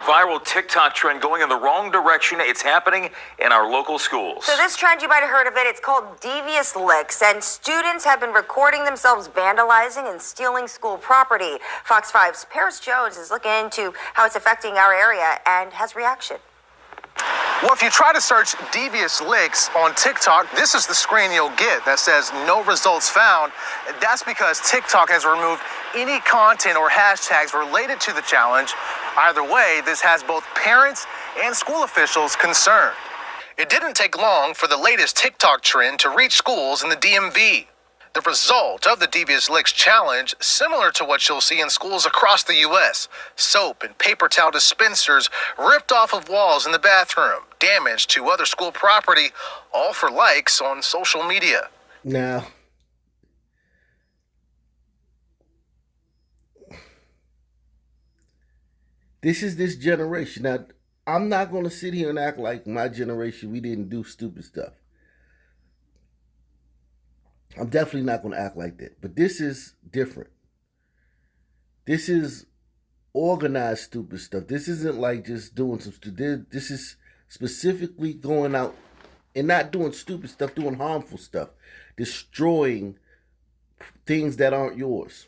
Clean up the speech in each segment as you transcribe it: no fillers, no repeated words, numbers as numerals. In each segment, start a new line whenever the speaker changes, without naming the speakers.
Viral TikTok trend going in the wrong direction. It's happening in our local schools.
So this trend, you might have heard of it. It's called Devious Licks, and students have been recording themselves vandalizing and stealing school property. Fox 5's Paris Jones is looking into how it's affecting our area and has reaction.
Well, if you try to search Devious Licks on TikTok, this is the screen you'll get that says no results found. That's because TikTok has removed any content or hashtags related to the challenge. Either way, this has both parents and school officials concerned. It didn't take long for the latest TikTok trend to reach schools in the DMV. The result of the Devious Licks challenge, similar to what you'll see in schools across the U.S. Soap and paper towel dispensers ripped off of walls in the bathroom, damage to other school property, all for likes on social media.
Now, this is this generation. Now, I'm not going to sit here and act like my generation, we didn't do stupid stuff. I'm definitely not going to act like that. But this is different. This is organized stupid stuff. This isn't like just doing some stupid. This is specifically going out and not doing stupid stuff, doing harmful stuff. Destroying things that aren't yours.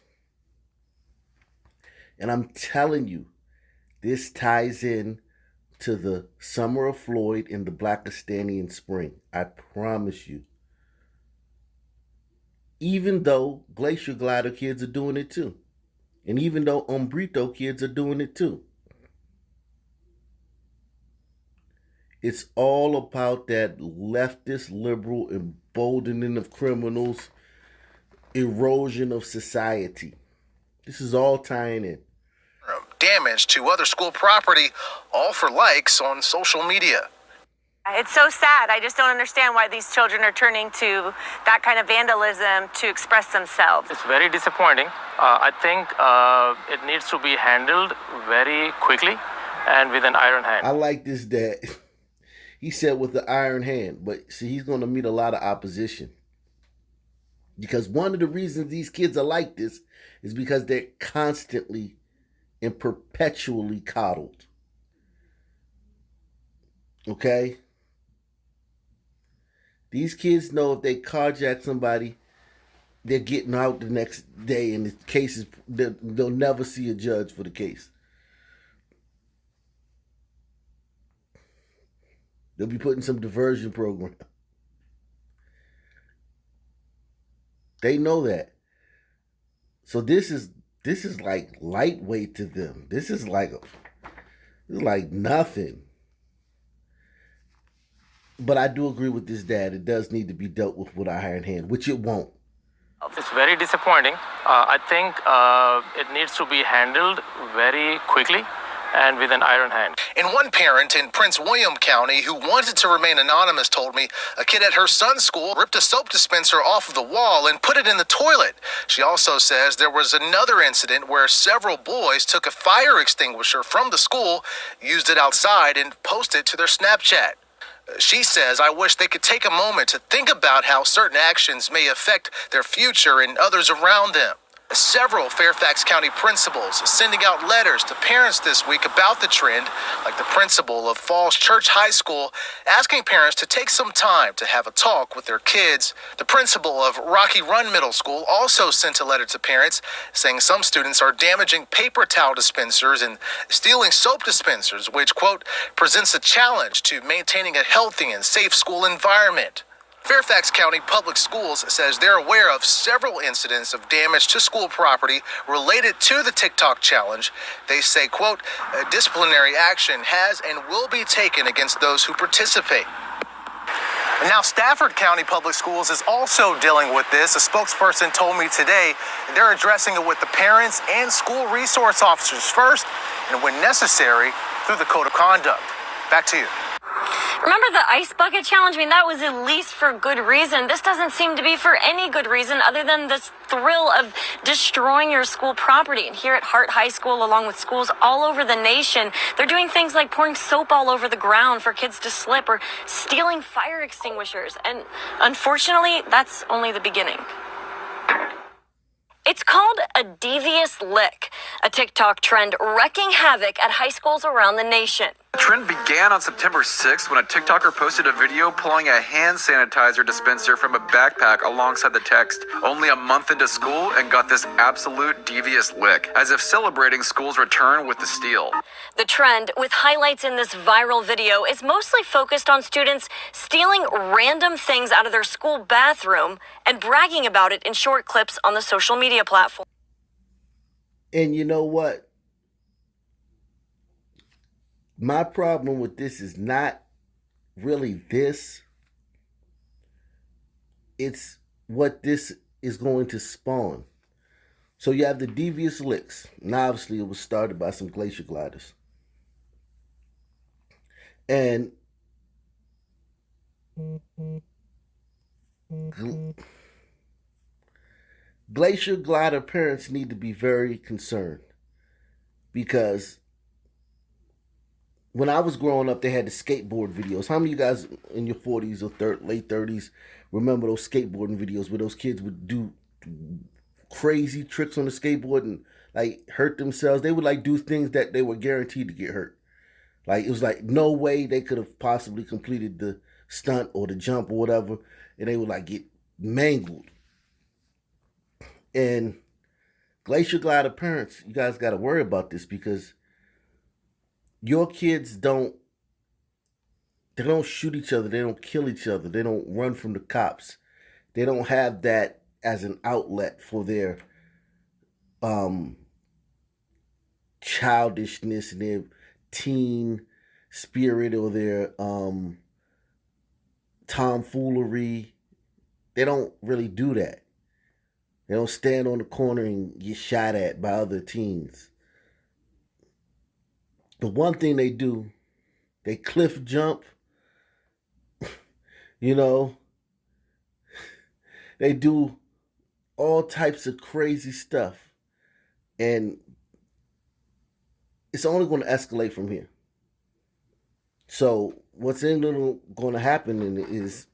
And I'm telling you, this ties in to the Summer of Floyd and the Blackistanian Spring. I promise you. Even though Glacier Glider kids are doing it too. And even though Umbrito kids are doing it too. It's all about that leftist, liberal emboldening of criminals, erosion of society. This is all tying in.
Damage to other school property, all for likes on social media.
It's so sad. I just don't understand why these children are turning to that kind of vandalism to express themselves.
It's very disappointing. I think it needs to be handled very quickly and with an iron hand.
I like this dad. He said with the iron hand, but see, he's going to meet a lot of opposition. Because one of the reasons these kids are like this is because they're constantly and perpetually coddled. Okay? These kids know if they carjack somebody, they're getting out the next day, and the case is, they'll never see a judge for the case. They'll be put in some diversion program. They know that. So this is like lightweight to them. This is like nothing. But I do agree with this dad. It does need to be dealt with a iron hand, which it won't.
It's very disappointing. I think it needs to be handled very quickly and with an iron hand.
And one parent in Prince William County who wanted to remain anonymous told me a kid at her son's school ripped a soap dispenser off of the wall and put it in the toilet. She also says there was another incident where several boys took a fire extinguisher from the school, used it outside, and posted it to their Snapchat. She says, I wish they could take a moment to think about how certain actions may affect their future and others around them. Several Fairfax County principals sending out letters to parents this week about the trend, like the principal of Falls Church High School, asking parents to take some time to have a talk with their kids. The principal of Rocky Run Middle School also sent a letter to parents saying some students are damaging paper towel dispensers and stealing soap dispensers, which, quote, presents a challenge to maintaining a healthy and safe school environment. Fairfax County Public Schools says they're aware of several incidents of damage to school property related to the TikTok challenge. They say, quote, disciplinary action has and will be taken against those who participate. And now Stafford County Public Schools is also dealing with this. A spokesperson told me today they're addressing it with the parents and school resource officers first, and when necessary, through the code of conduct. Back to you.
Remember the ice bucket challenge? I mean, that was at least for good reason. This doesn't seem to be for any good reason other than this thrill of destroying your school property. And here at Hart High School, along with schools all over the nation, they're doing things like pouring soap all over the ground for kids to slip or stealing fire extinguishers. And unfortunately, that's only the beginning. It's called a devious lick. A TikTok trend wreaking havoc at high schools around the nation.
The trend began on September 6th when a TikToker posted a video pulling a hand sanitizer dispenser from a backpack alongside the text, "Only a month into school and got this absolute devious lick," as if celebrating school's return with the steal.
The trend, with highlights in this viral video, is mostly focused on students stealing random things out of their school bathroom and bragging about it in short clips on the social media platform.
And you know what? My problem with this is not really this. It's what this is going to spawn. So you have the Devious Licks. And obviously it was started by some glacier gliders. And glacier glider parents need to be very concerned, because when I was growing up, they had the skateboard videos. How many of you guys in your 40s or late 30s remember those skateboarding videos where those kids would do crazy tricks on the skateboard and like hurt themselves? They would like do things that they were guaranteed to get hurt. Like it was like no way they could have possibly completed the stunt or the jump or whatever, and they would like get mangled. And glacier glider parents, you guys got to worry about this, because your kids don't shoot each other. They don't kill each other. They don't run from the cops. They don't have that as an outlet for their childishness and their teen spirit or their tomfoolery. They don't really do that. They don't stand on the corner and get shot at by other teens. The one thing they do, they cliff jump, you know, they do all types of crazy stuff. And it's only going to escalate from here. So what's going to happen is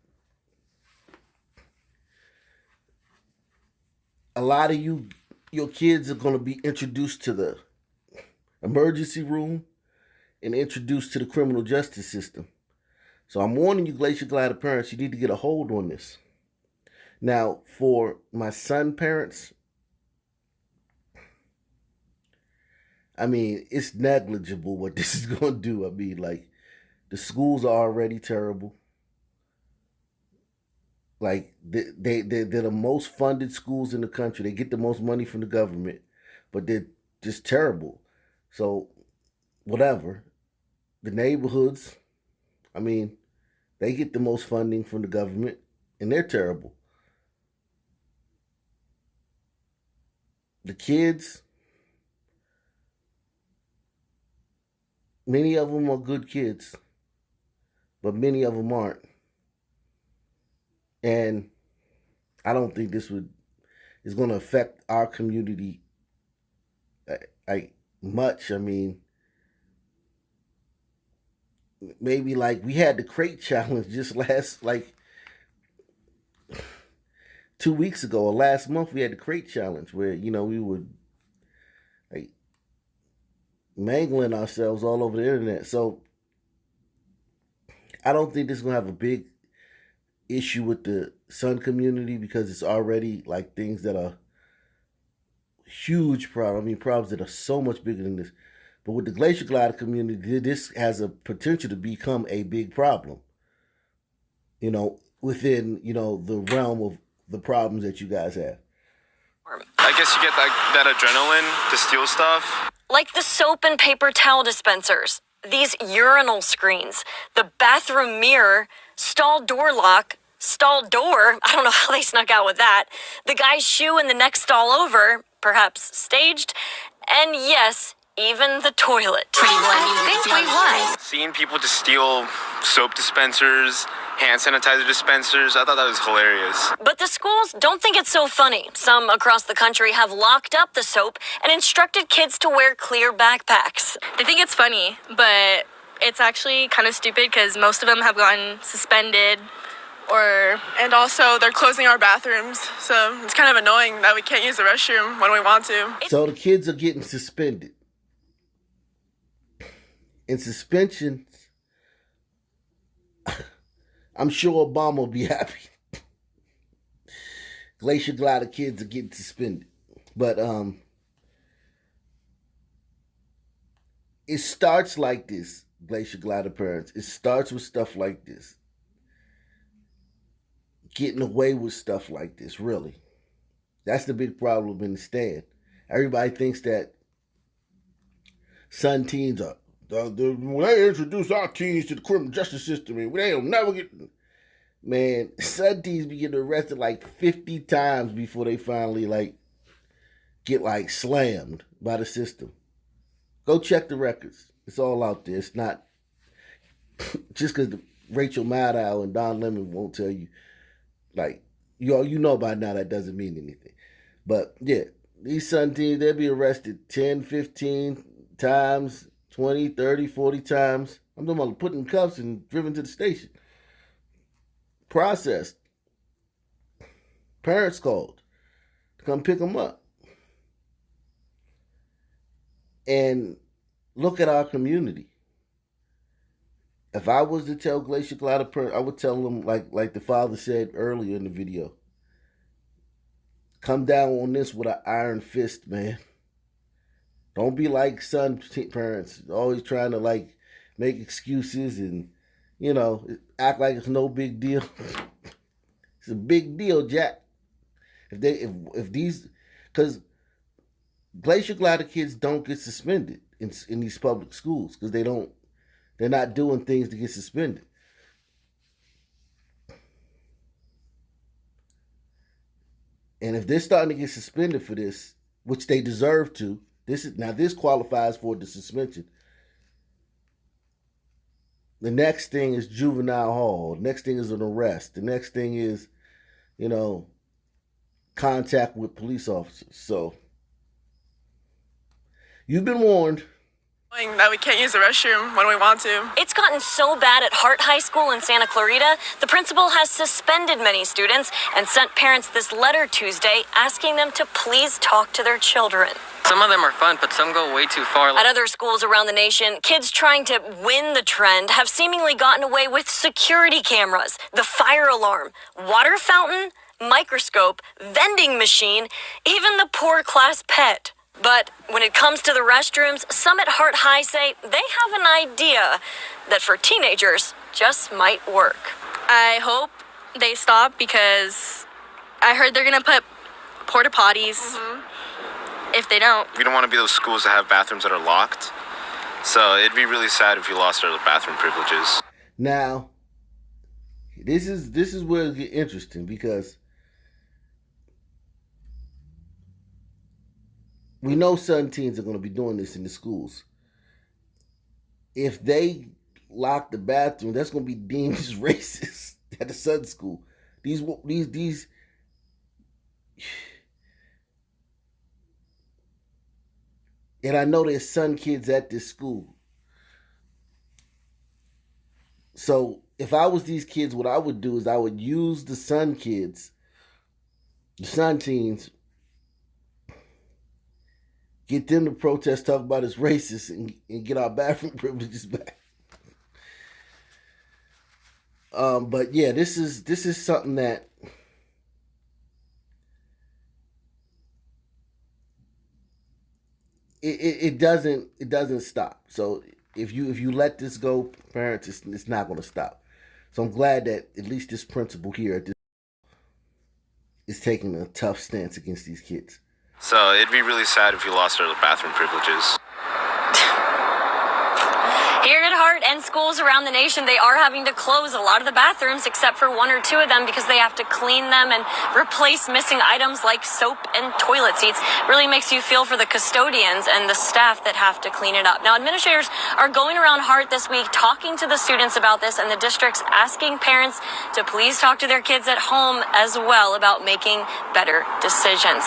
a lot of your kids are going to be introduced to the emergency room and introduced to the criminal justice system. So I'm warning you, glacier glider parents, you need to get a hold on this. Now, for my son parents, I mean, it's negligible what this is going to do. I mean, like, the schools are already terrible. Like, they're the most funded schools in the country. They get the most money from the government, but they're just terrible. So, whatever. The neighborhoods, I mean, they get the most funding from the government, and they're terrible. The kids, many of them are good kids, but many of them aren't. And I don't think this is going to affect our community much. I mean, maybe like we had the crate challenge just last 2 weeks ago or last month. We had the crate challenge where, you know, we would like mangling ourselves all over the internet. So I don't think this is going to have a big issue with the son community, because it's already like things that are huge problem. I mean, problems that are so much bigger than this. But with the glacier glider community, this has a potential to become a big problem, you know, within, you know, the realm of the problems that you guys have.
I guess you get that adrenaline to steal stuff.
Like the soap and paper towel dispensers, these urinal screens, the bathroom mirror, stall door lock, stall door, I don't know how they snuck out with that, the guy's shoe in the next stall over, perhaps staged, and yes, even the toilet.
Seeing people just steal soap dispensers, hand sanitizer dispensers, I thought that was hilarious.
But the schools don't think it's so funny. Some across the country have locked up the soap and instructed kids to wear clear backpacks.
They think it's funny, but it's actually kind of stupid because most of them have gotten suspended And also they're closing our bathrooms, so it's kind of annoying that we can't use the restroom when we want to.
So the kids are getting suspended. And suspensions, I'm sure Obama will be happy. Glacier glider kids are getting suspended. But it starts like this, Glacier glider parents. It starts with stuff like this. Getting away with stuff like this, really. That's the big problem in the stand. Everybody thinks that son teens are, when they introduce our teens to the criminal justice system, and they'll never get... Man, son teens be getting arrested like 50 times before they finally, get, slammed by the system. Go check the records. It's all out there. It's not... Just because Rachel Maddow and Don Lemon won't tell you, you know by now that doesn't mean anything. But, yeah, these son teens, they'll be arrested 10, 15 times, 20, 30, 40 times. I'm talking about put in cuffs and driven to the station. Processed. Parents called to come pick them up. And look at our community. If I was to tell Glacier glider parents, I would tell them like the father said earlier in the video. Come down on this with an iron fist, man. Don't be like son parents, always trying to make excuses and, act like it's no big deal. It's a big deal, Jack. If these, because Glacier glider kids don't get suspended in these public schools because they're not doing things to get suspended. And if they're starting to get suspended for this, which they deserve to, this qualifies for the suspension. The next thing is juvenile hall. The next thing is an arrest. The next thing is, contact with police officers. So, you've been warned.
That we can't use the restroom when we want to.
It's gotten so bad at Hart High School in Santa Clarita, the principal has suspended many students and sent parents this letter Tuesday asking them to please talk to their children.
Some of them are fun, but some go way too far.
At other schools around the nation, kids trying to win the trend have seemingly gotten away with security cameras, the fire alarm, water fountain, microscope, vending machine, even the poor class pet. But when it comes to the restrooms, some at Hart High say they have an idea that for teenagers just might work.
I hope they stop because I heard they're going to put porta potties if they don't.
We don't want to be those schools that have bathrooms that are locked. So it'd be really sad if we lost our bathroom privileges.
Now, this is where it gets interesting because we know son teens are going to be doing this in the schools. If they lock the bathroom, that's going to be deemed as racist at the son school. These. And I know there's son kids at this school. So if I was these kids, what I would do is I would use the son kids, the son teens, get them to protest, talk about it's racist, and get our bathroom privileges back. But yeah, this is something that it doesn't stop. So if you let this go, parents, it's not going to stop. So I'm glad that at least this principal here at this is taking a tough stance against these kids.
So it'd be really sad if we lost our bathroom privileges.
Here at Hart and schools around the nation, they are having to close a lot of the bathrooms except for one or two of them because they have to clean them and replace missing items like soap and toilet seats. Really makes you feel for the custodians and the staff that have to clean it up. Now, administrators are going around Hart this week talking to the students about this, and the district's asking parents to please talk to their kids at home as well about making better decisions.